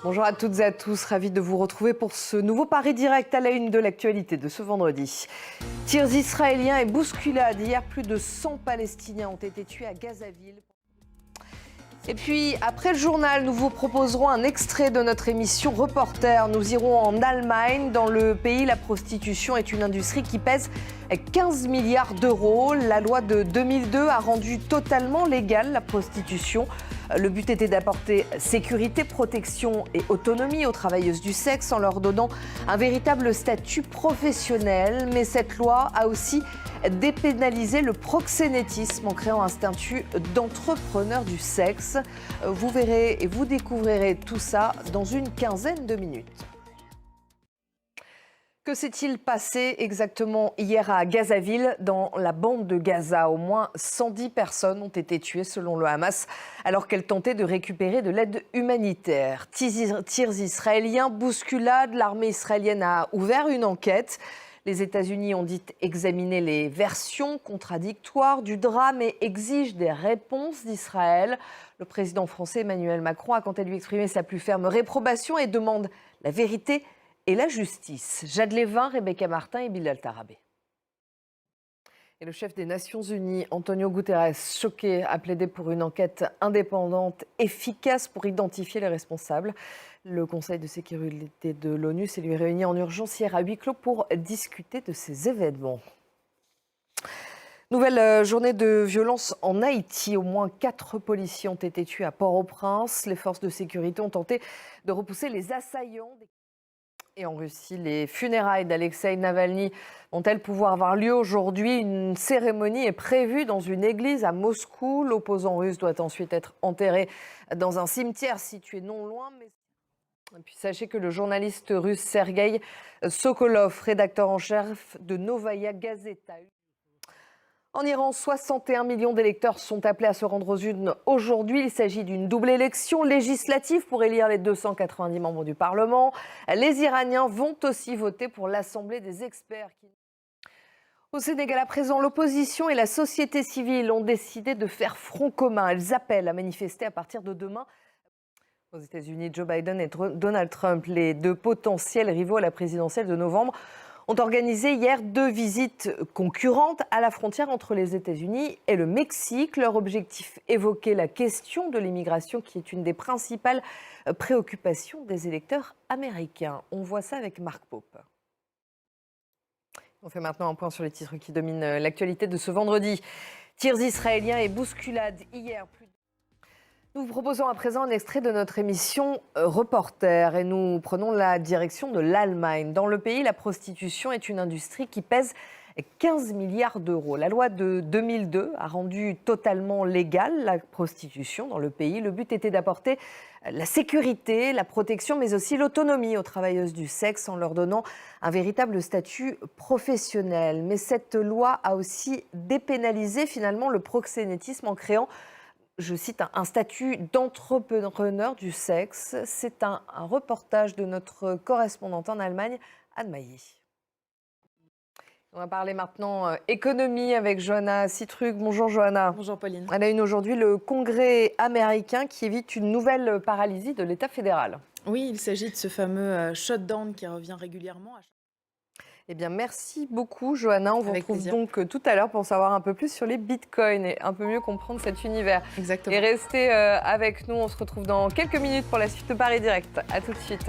Bonjour à toutes et à tous, ravi de vous retrouver pour ce nouveau Paris Direct à la une de l'actualité de ce vendredi. Tirs israéliens et bousculades. Hier, plus de 100 Palestiniens ont été tués à Gazaville. Et puis, après le journal, nous vous proposerons un extrait de notre émission Reporter. Nous irons en Allemagne. Dans le pays, la prostitution est une industrie qui pèse 15 milliards d'euros. La loi de 2002 a rendu totalement légale la prostitution. Le but était d'apporter sécurité, protection et autonomie aux travailleuses du sexe en leur donnant un véritable statut professionnel. Mais cette loi a aussi dépénalisé le proxénétisme en créant un statut d'entrepreneur du sexe. Vous verrez et vous découvrirez tout ça dans une quinzaine de minutes. Que s'est-il passé exactement hier à Gazaville, dans la bande de Gaza? Au moins 110 personnes ont été tuées selon le Hamas alors qu'elles tentaient de récupérer de l'aide humanitaire. Tirs israéliens, bousculades, l'armée israélienne a ouvert une enquête. Les États-Unis ont dit examiner les versions contradictoires du drame et exigent des réponses d'Israël. Le président français Emmanuel Macron a quant à lui exprimé sa plus ferme réprobation et demande la vérité et la justice. Jade Lévin, Rebecca Martin et Bilal Tarabé. Et le chef des Nations Unies, Antonio Guterres, choqué, a plaidé pour une enquête indépendante, efficace pour identifier les responsables. Le Conseil de sécurité de l'ONU s'est lui réuni en urgence hier à huis clos pour discuter de ces événements. Nouvelle journée de violence en Haïti. Au moins 4 policiers ont été tués à Port-au-Prince. Les forces de sécurité ont tenté de repousser les assaillants. Et en Russie, les funérailles d'Alexeï Navalny vont-elles pouvoir avoir lieu aujourd'hui? Une cérémonie est prévue dans une église à Moscou. L'opposant russe doit ensuite être enterré dans un cimetière situé non loin. Et puis sachez que le journaliste russe Sergueï Sokolov, rédacteur en chef de Novaya Gazeta. En Iran, 61 millions d'électeurs sont appelés à se rendre aux urnes aujourd'hui. Il s'agit d'une double élection législative pour élire les 290 membres du Parlement. Les Iraniens vont aussi voter pour l'Assemblée des experts. Au Sénégal, à présent, l'opposition et la société civile ont décidé de faire front commun. Elles appellent à manifester à partir de demain. Aux États-Unis, Joe Biden et Donald Trump, les deux potentiels rivaux à la présidentielle de novembre, ont organisé hier 2 visites concurrentes à la frontière entre les États-Unis et le Mexique. Leur objectif, évoquer la question de l'immigration qui est une des principales préoccupations des électeurs américains. On voit ça avec Marc Pope. On fait maintenant un point sur les titres qui dominent l'actualité de ce vendredi. Tirs israéliens et bousculades hier. Nous vous proposons à présent un extrait de notre émission Reporter et nous prenons la direction de l'Allemagne. Dans le pays, la prostitution est une industrie qui pèse 15 milliards d'euros. La loi de 2002 a rendu totalement légale la prostitution dans le pays. Le but était d'apporter la sécurité, la protection, mais aussi l'autonomie aux travailleuses du sexe en leur donnant un véritable statut professionnel. Mais cette loi a aussi dépénalisé finalement le proxénétisme en créant, je cite, un statut d'entrepreneur du sexe. C'est un reportage de notre correspondante en Allemagne, Anne Maillet. On va parler maintenant économie avec Johanna Sitrug. Bonjour Johanna. Bonjour Pauline. À la une aujourd'hui, le Congrès américain qui évite une nouvelle paralysie de l'État fédéral. Oui, il s'agit de ce fameux shutdown qui revient régulièrement. Eh bien, merci beaucoup, Johanna. On vous retrouve plaisir. donc tout à l'heure pour en savoir un peu plus sur les bitcoins et un peu mieux comprendre cet univers. Exactement. Et restez avec nous. On se retrouve dans quelques minutes pour la suite de Paris Direct. À tout de suite.